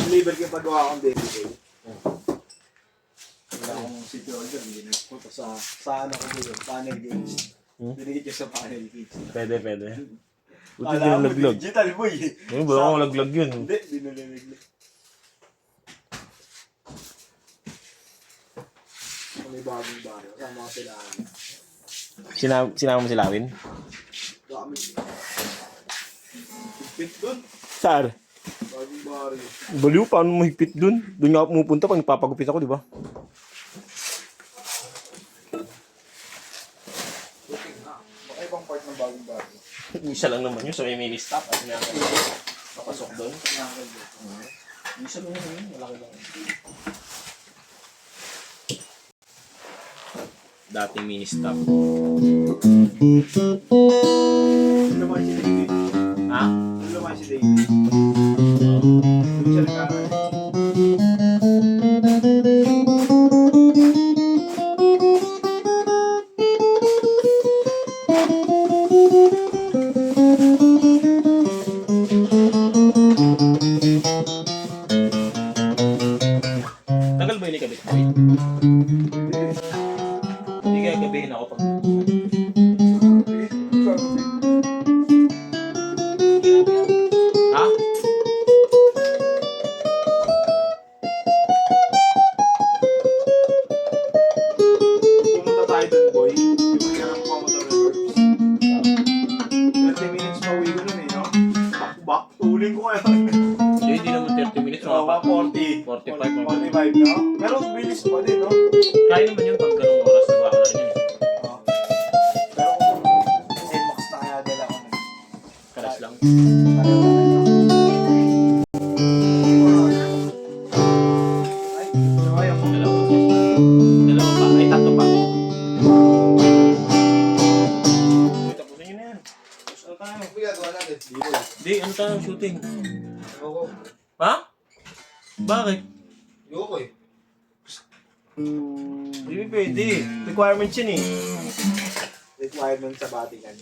deliver ko pagawa akong baby day. Wala akong city order, hindi nagpunta sa ano ko yun, panel games. Binigit ko sa panel games. Pwede. Buti din ang laglag. Digital boy. Ayun, baka akong laglag yun. Hindi, binulilaglag. May bagong bago, kasama ko sila. Sinama mo si Lawin? Dami. Higpit dun. Saan? Bagong bago. Baliw, paano mo higpit dun? Doon nga ako pumupunta pag nagpapagupit ako, di ba? Baka ibang part ng bagong bago. Isa lang naman yun, so may mini stop at papasok doon. Isa lang naman yun, malaki lang. Dating mini stop. Lumay si David. Ha? Lumay si David. Doon siya nagkakaroon. Tagal ba yun ikabit ko? Hindi kaya gabihin ako pag... Ha? Pumunta tayo dun, boy. Yung maghanap ko ang motor reverbs. 30 minutes pa uwi ko nun eh, no? Back, tuling ko kaya. Hindi naman 30 minutes. Oo, 40. 45. 45, no? Pero bilis pa din, no? Kaya naman yun pag ganung oras na baka na rin yun. Pero kung NMAX na kaya dala ko nun. Karas lang. Pareho na lang. Ay, okay ako. Dalawa pa. Ay, tatlo pa. Wait, tapusin nyo na yan. Tapos ano tayo? Kuya, gawa natin. Di, ano tayo? Shooting. Ayoko. Ha? Bakit? Ayoko eh. Hindi pwede. Requirements yun eh. Requirement sa Vatican.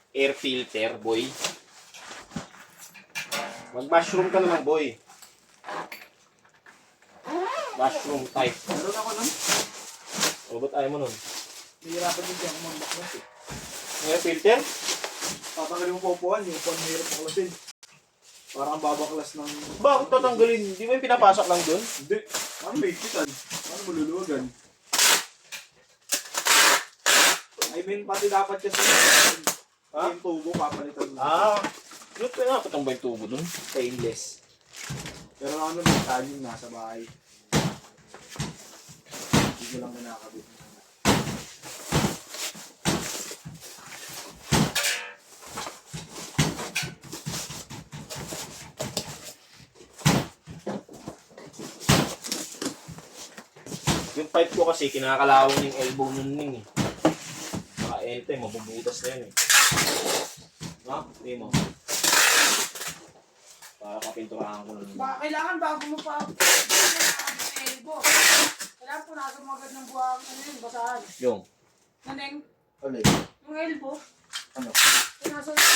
Air filter, boy. Mag-mushroom ka naman, boy. Mushroom type. Meron ako nun. O, ba't ayaw mo nun? Nahihirapan din siya ako mag-baklas eh. Air filter? Tatanggalin mo po upuan, yung upuan mahirap baklasin. Parang ang babaklas ng... Bakit tatanggalin? Di mo yung pinapasok lang dun? Hindi. Ano may ikitan? Ano maluluwagan? I mean, pati dapat kasi yung tubo papalitan mo. Look, pinapatang ba yung tubo dun? Stainless. Pero ano, may talim nasa bahay. Hindi ko lang nakakabit. Yung pipe ko kasi, kinakalawang yung elbow nun ning eh. Saka ente, mabubutas na yun eh. Ha? Hindi mo. Para kapinturahan ko nun. Kailangan bago mo pa elbow. Kailangan punasan mo agad ng buwang ano yun, basahan. Yung? Naneng, Ulit. yung elbow, Ano? punasan mo.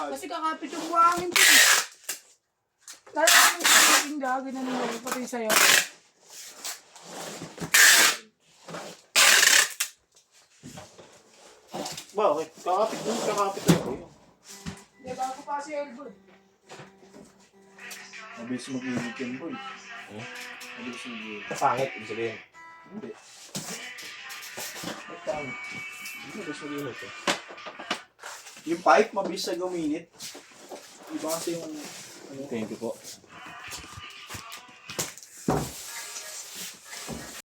Kasi kakapit yung buwangin ko. Kaya kung yung gagawin na nila, pati sa'yo. Bakit? Kakapit tayo. Hindi, bago pa si elbow. Mabilis mag-init yun, boy. Hmm? Mabilis mag-init. Pangit, ibig sabihin. Hindi. Ba't pangit? Hindi ba sabihin ito? Yung pipe, mabilis na guminit. Iba kasi yung... Thank you po.